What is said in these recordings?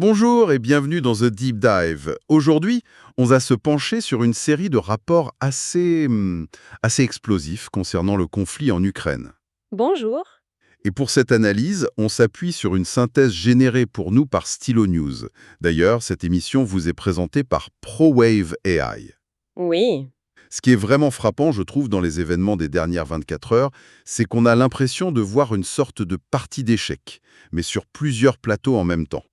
Bonjour et bienvenue dans The Deep Dive. Aujourd'hui, on va se pencher sur une série de rapports assez explosifs concernant le conflit en Ukraine. Bonjour. Et pour cette analyse, on s'appuie sur une synthèse générée pour nous par Stylo News. D'ailleurs, cette émission vous est présentée par ProWave AI. Oui, Ce qui est vraiment frappant, je trouve, dans les événements des dernières 24 heures, c'est qu'on a l'impression de voir une sorte de partie d'échecs, mais sur plusieurs plateaux en même temps.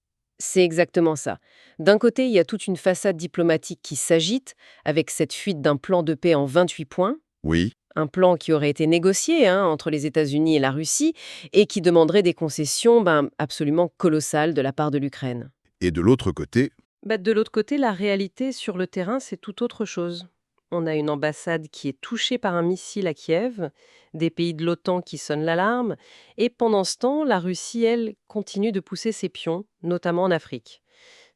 c'est exactement ça. D'un côté, il y a toute une façade diplomatique qui s'agite, avec cette fuite d'un plan de paix en 28 points, Oui. un plan qui aurait été négocié entre les États-Unis et la Russie, et qui demanderait des concessions absolument colossales de la part de l'Ukraine. Et de l'autre côté, De l'autre côté, la réalité sur le terrain, c'est tout autre chose. On a une ambassade qui est touchée par un missile à Kiev, des pays de l'OTAN qui sonnent l'alarme, et pendant ce temps, la Russie, elle, continue de pousser ses pions, notamment en Afrique.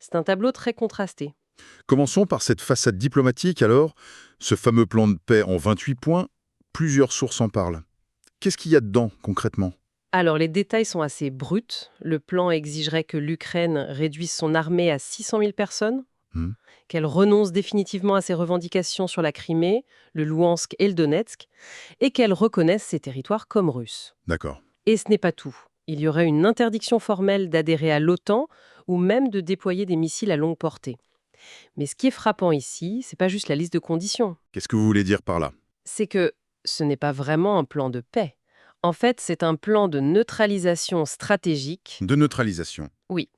C'est un tableau très contrasté. commençons par cette façade diplomatique alors. Ce fameux plan de paix en 28 points, plusieurs sources en parlent. Qu'est-ce qu'il y a dedans, concrètement? Alors, les détails sont assez bruts. Le plan exigerait que l'Ukraine réduise son armée à 600 000 personnes, Hmm. qu'elle renonce définitivement à ses revendications sur la Crimée, le Louhansk et le Donetsk, et qu'elle reconnaisse ces territoires comme russes. D'accord. Et ce n'est pas tout. Il y aurait une interdiction formelle d'adhérer à l'OTAN ou même de déployer des missiles à longue portée. Mais ce qui est frappant ici, c'est pas juste la liste de conditions. Qu'est-ce que vous voulez dire par là? C'est que ce n'est pas vraiment un plan de paix. En fait, c'est un plan de neutralisation stratégique. De neutralisation. Oui.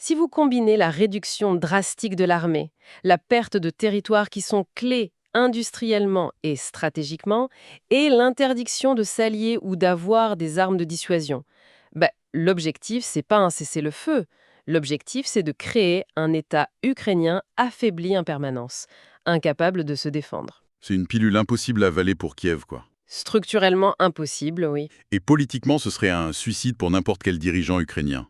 Si vous combinez la réduction drastique de l'armée, la perte de territoires qui sont clés industriellement et stratégiquement, et l'interdiction de s'allier ou d'avoir des armes de dissuasion, l'objectif, c'est pas un cessez-le-feu. L'objectif, c'est de créer un État ukrainien affaibli en permanence, incapable de se défendre. C'est une pilule impossible à avaler pour Kiev, quoi. Structurellement impossible, oui. Et politiquement, ce serait un suicide pour n'importe quel dirigeant ukrainien.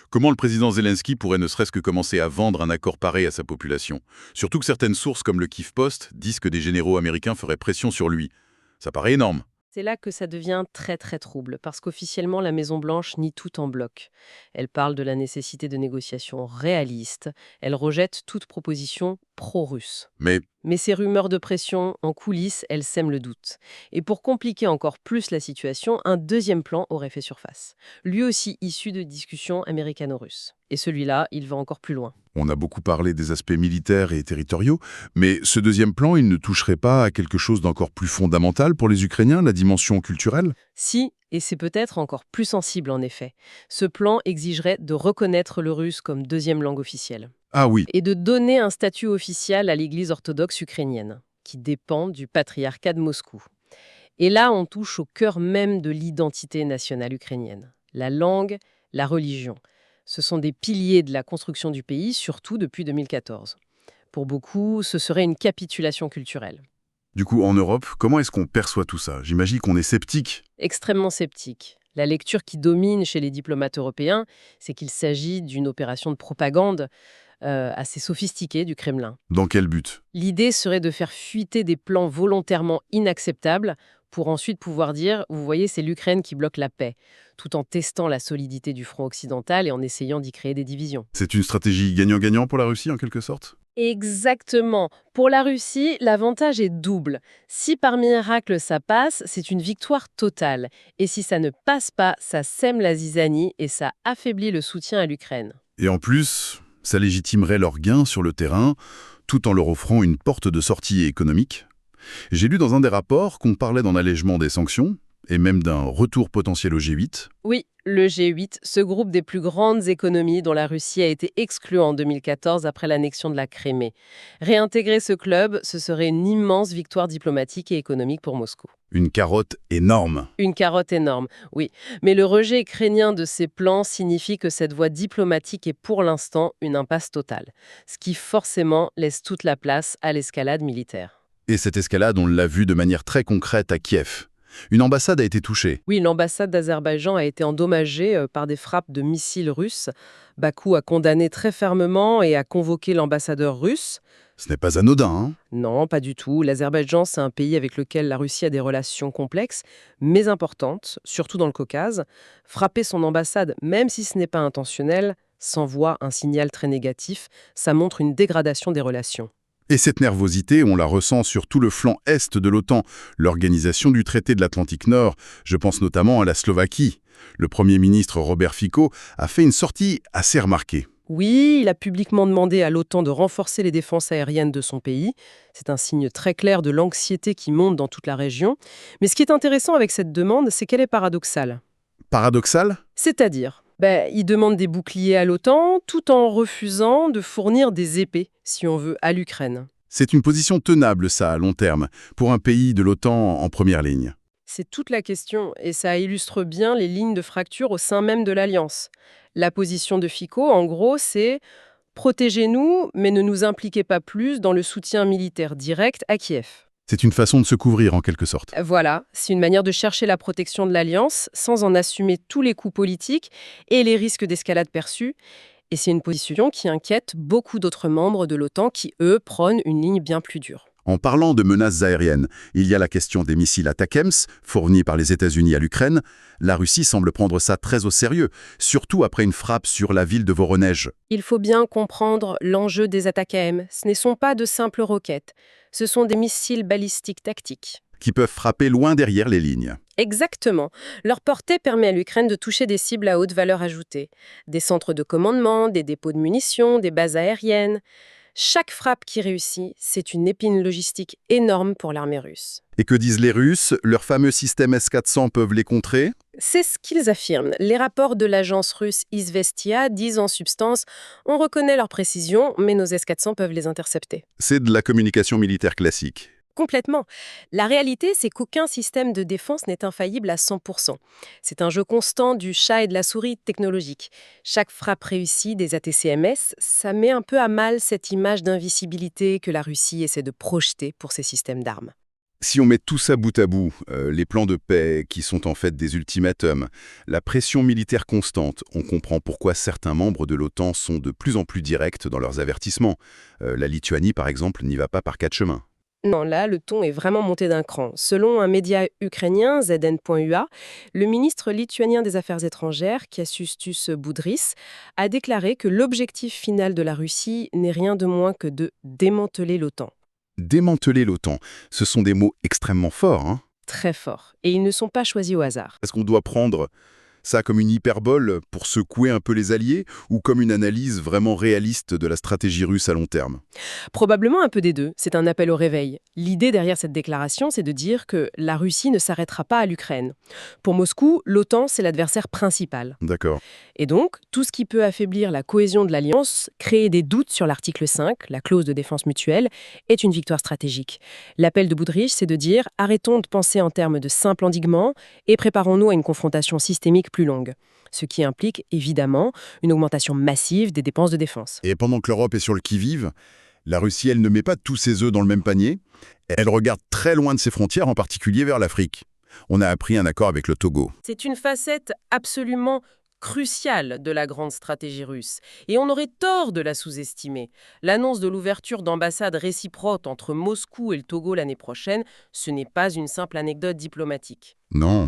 Comment le président Zelensky pourrait ne serait-ce que commencer à vendre un accord pareil à sa population? Surtout que certaines sources comme le Kyiv Post disent que des généraux américains feraient pression sur lui. Ça paraît énorme. C'est là que ça devient très très trouble, parce qu'officiellement la Maison-Blanche nie tout en bloc. Elle parle de la nécessité de négociations réalistes, elle rejette toute proposition pro-russe. Mais Mais ces rumeurs de pression en coulisses, elles sèment le doute. Et pour compliquer encore plus la situation, un deuxième plan aurait fait surface. Lui aussi issu de discussions américano-russes. Et celui-là, il va encore plus loin. on a beaucoup parlé des aspects militaires et territoriaux, mais ce deuxième plan, il ne toucherait pas à quelque chose d'encore plus fondamental pour les Ukrainiens, la dimension culturelle? Si, et c'est peut-être encore plus sensible en effet, ce plan exigerait de reconnaître le russe comme deuxième langue officielle Ah oui, et de donner un statut officiel à l'Église orthodoxe ukrainienne, qui dépend du patriarcat de Moscou. Et là, on touche au cœur même de l'identité nationale ukrainienne. La langue, la religion. Ce sont des piliers de la construction du pays, surtout depuis 2014. Pour beaucoup, ce serait une capitulation culturelle. du coup, en Europe, comment est-ce qu'on perçoit tout ça? J'imagine qu'on est sceptique. Extrêmement sceptique. La lecture qui domine chez les diplomates européens, c'est qu'il s'agit d'une opération de propagande assez sophistiquée du Kremlin. Dans quel but? L'idée serait de faire fuiter des plans volontairement inacceptables pour ensuite pouvoir dire, vous voyez, c'est l'Ukraine qui bloque la paix, tout en testant la solidité du front occidental et en essayant d'y créer des divisions. C'est une stratégie gagnant-gagnant pour la Russie, en quelque sorte? Exactement. Pour la Russie, l'avantage est double. Si par miracle ça passe, c'est une victoire totale. Et si ça ne passe pas, ça sème la zizanie et ça affaiblit le soutien à l'Ukraine. Et en plus, ça légitimerait leur gain sur le terrain, tout en leur offrant une porte de sortie économique. J'ai lu dans un des rapports qu'on parlait d'un allègement des sanctions, et même d'un retour potentiel au G8. Oui, le G8, ce groupe des plus grandes économies dont la Russie a été exclue en 2014 après l'annexion de la Crimée. Réintégrer ce club, ce serait une immense victoire diplomatique et économique pour Moscou. Une carotte énorme. Une carotte énorme, oui. Mais le rejet ukrainien de ces plans signifie que cette voie diplomatique est pour l'instant une impasse totale, ce qui forcément laisse toute la place à l'escalade militaire. Et cette escalade, on l'a vu de manière très concrète à Kiev. Une ambassade a été touchée. Oui, l'ambassade d'Azerbaïdjan a été endommagée par des frappes de missiles russes. Bakou a condamné très fermement et a convoqué l'ambassadeur russe. Ce n'est pas anodin, hein? Non, pas du tout. L'Azerbaïdjan, c'est un pays avec lequel la Russie a des relations complexes, mais importantes, surtout dans le Caucase. Frapper son ambassade, même si ce n'est pas intentionnel, s'envoie un signal très négatif, ça montre une dégradation des relations. Et cette nervosité, on la ressent sur tout le flanc est de l'OTAN, l'organisation du traité de l'Atlantique Nord, je pense notamment à la Slovaquie. Le Premier ministre Robert Fico a fait une sortie assez remarquée. Oui, il a publiquement demandé à l'OTAN de renforcer les défenses aériennes de son pays. C'est un signe très clair de l'anxiété qui monte dans toute la région. Mais ce qui est intéressant avec cette demande, c'est qu'elle est paradoxale. Paradoxal? C'est-à-dire, il demande des boucliers à l'OTAN tout en refusant de fournir des épées, si on veut, à l'Ukraine. C'est une position tenable, ça, à long terme, pour un pays de l'OTAN en première ligne. C'est toute la question, et ça illustre bien les lignes de fracture au sein même de l'Alliance. La position de Fico, en gros, c'est « protégez-nous, mais ne nous impliquez pas plus dans le soutien militaire direct à Kiev ». C'est une façon de se couvrir, en quelque sorte. Voilà, c'est une manière de chercher la protection de l'Alliance sans en assumer tous les coûts politiques et les risques d'escalade perçus. Et c'est une position qui inquiète beaucoup d'autres membres de l'OTAN qui, eux, prônent une ligne bien plus dure. En parlant de menaces aériennes, il y a la question des missiles ATACMS, fournis par les États-Unis à l'Ukraine. La Russie semble prendre ça très au sérieux, surtout après une frappe sur la ville de Voronej. Il faut bien comprendre l'enjeu des ATACMS. Ce ne sont pas de simples roquettes. Ce sont des missiles balistiques tactiques. Qui peuvent frapper loin derrière les lignes. Exactement. Leur portée permet à l'Ukraine de toucher des cibles à haute valeur ajoutée. Des centres de commandement, des dépôts de munitions, des bases aériennes. Chaque frappe qui réussit, c'est une épine logistique énorme pour l'armée russe. Et que disent les Russes? Leurs fameux systèmes S-400 peuvent les contrer? C'est ce qu'ils affirment. Les rapports de l'agence russe Izvestia disent en substance « On reconnaît leur précision, mais nos S-400 peuvent les intercepter ». C'est de la communication militaire classique. Complètement. La réalité, c'est qu'aucun système de défense n'est infaillible à 100%. C'est un jeu constant du chat et de la souris technologique. Chaque frappe réussie des ATCMS, ça met un peu à mal cette image d'invisibilité que la Russie essaie de projeter pour ses systèmes d'armes. Si on met tout ça bout à bout, les plans de paix qui sont en fait des ultimatums, la pression militaire constante, on comprend pourquoi certains membres de l'OTAN sont de plus en plus directs dans leurs avertissements. La Lituanie, par exemple, n'y va pas par quatre chemins. Non, là, le ton est vraiment monté d'un cran. Selon un média ukrainien, ZN.UA, le ministre lituanien des Affaires étrangères, Kęstutis Budrys, a déclaré que l'objectif final de la Russie n'est rien de moins que de démanteler l'OTAN. Démanteler l'OTAN, ce sont des mots extrêmement forts, hein? Très fort. Et ils ne sont pas choisis au hasard. Est-ce qu'on doit prendre ça comme une hyperbole pour secouer un peu les alliés ou comme une analyse vraiment réaliste de la stratégie russe à long terme? Probablement un peu des deux. C'est un appel au réveil. L'idée derrière cette déclaration, c'est de dire que la Russie ne s'arrêtera pas à l'Ukraine. Pour Moscou, l'OTAN, c'est l'adversaire principal. D'accord. Et donc, tout ce qui peut affaiblir la cohésion de l'Alliance, créer des doutes sur l'article 5, la clause de défense mutuelle, est une victoire stratégique. L'appel de Budrys, c'est de dire « arrêtons de penser en termes de simple endiguement et préparons-nous à une confrontation systémique plus longue ». Ce qui implique, évidemment, une augmentation massive des dépenses de défense. Et pendant que l'Europe est sur le qui-vive, la Russie, elle ne met pas tous ses œufs dans le même panier. Elle regarde très loin de ses frontières, en particulier vers l'Afrique. On a appris un accord avec le Togo. C'est une facette absolument cruciale de la grande stratégie russe. Et on aurait tort de la sous-estimer. L'annonce de l'ouverture d'ambassades réciproques entre Moscou et le Togo l'année prochaine, ce n'est pas une simple anecdote diplomatique. Non.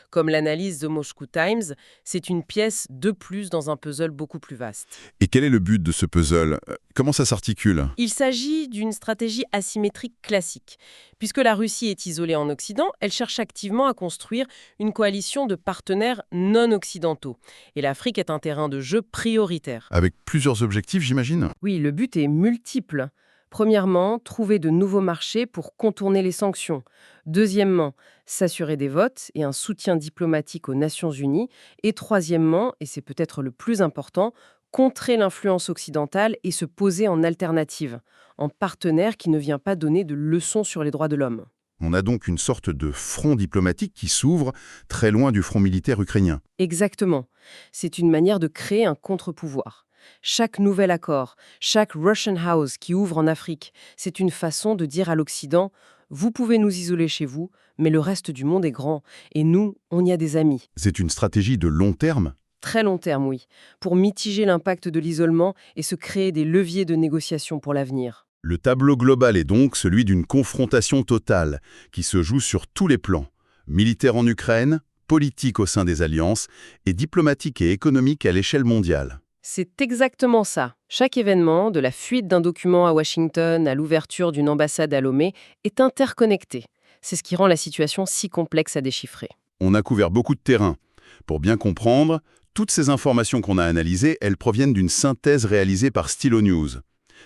Comme l'analyse The Moscow Times, c'est une pièce de plus dans un puzzle beaucoup plus vaste. Et quel est le but de ce puzzle? Comment ça s'articule? Il s'agit d'une stratégie asymétrique classique. Puisque la Russie est isolée en Occident, elle cherche activement à construire une coalition de partenaires non occidentaux. Et l'Afrique est un terrain de jeu prioritaire. Avec plusieurs objectifs, j'imagine? Oui, le but est multiple. Premièrement, trouver de nouveaux marchés pour contourner les sanctions. Deuxièmement, s'assurer des votes et un soutien diplomatique aux Nations Unies. Et troisièmement, et c'est peut-être le plus important, contrer l'influence occidentale et se poser en alternative, en partenaire qui ne vient pas donner de leçons sur les droits de l'homme. On a donc une sorte de front diplomatique qui s'ouvre très loin du front militaire ukrainien. Exactement. C'est une manière de créer un contre-pouvoir. Chaque nouvel accord, chaque Russian House qui ouvre en Afrique, c'est une façon de dire à l'Occident « Vous pouvez nous isoler chez vous, mais le reste du monde est grand, et nous, on y a des amis. » C'est une stratégie de long terme? Très long terme, oui, pour mitiger l'impact de l'isolement et se créer des leviers de négociation pour l'avenir. Le tableau global est donc celui d'une confrontation totale qui se joue sur tous les plans, militaire en Ukraine, politique au sein des alliances et diplomatique et économique à l'échelle mondiale. C'est exactement ça. Chaque événement, de la fuite d'un document à Washington à l'ouverture d'une ambassade à Lomé, est interconnecté. C'est ce qui rend la situation si complexe à déchiffrer. On a couvert beaucoup de terrain. Pour bien comprendre, toutes ces informations qu'on a analysées, elles proviennent d'une synthèse réalisée par Stylo News.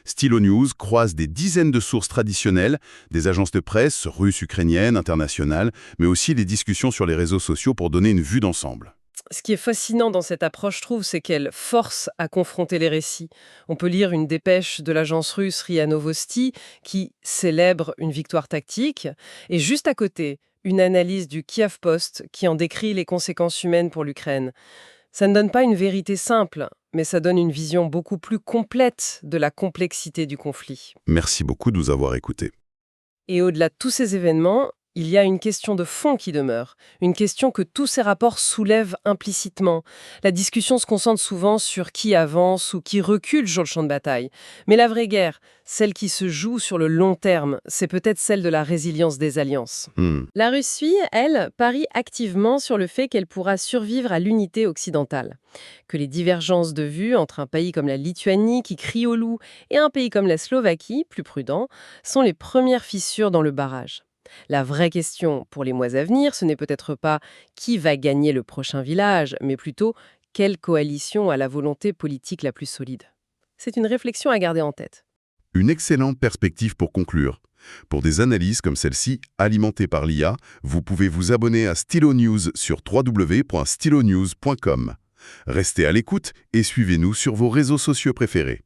Stylo News croise des dizaines de sources traditionnelles, des agences de presse russes, ukrainiennes, internationales, mais aussi les discussions sur les réseaux sociaux pour donner une vue d'ensemble. Ce qui est fascinant dans cette approche, je trouve, c'est qu'elle force à confronter les récits. On peut lire une dépêche de l'agence russe RIA Novosti qui célèbre une victoire tactique, et juste à côté, une analyse du Kiev Post qui en décrit les conséquences humaines pour l'Ukraine. Ça ne donne pas une vérité simple, mais ça donne une vision beaucoup plus complète de la complexité du conflit. Merci beaucoup de nous avoir écoutés. Et au-delà de tous ces événements, il y a une question de fond qui demeure, une question que tous ces rapports soulèvent implicitement. La discussion se concentre souvent sur qui avance ou qui recule sur le champ de bataille. Mais la vraie guerre, celle qui se joue sur le long terme, c'est peut-être celle de la résilience des alliances. La Russie, elle, parie activement sur le fait qu'elle pourra survivre à l'unité occidentale. Que les divergences de vues entre un pays comme la Lituanie, qui crie au loup, et un pays comme la Slovaquie, plus prudent, sont les premières fissures dans le barrage. La vraie question pour les mois à venir, ce n'est peut-être pas qui va gagner le prochain village, mais plutôt quelle coalition a la volonté politique la plus solide. C'est une réflexion à garder en tête. Une excellente perspective pour conclure. Pour des analyses comme celle-ci, alimentées par l'IA, vous pouvez vous abonner à Stylo News sur www.stylonews.com. Restez à l'écoute et suivez-nous sur vos réseaux sociaux préférés.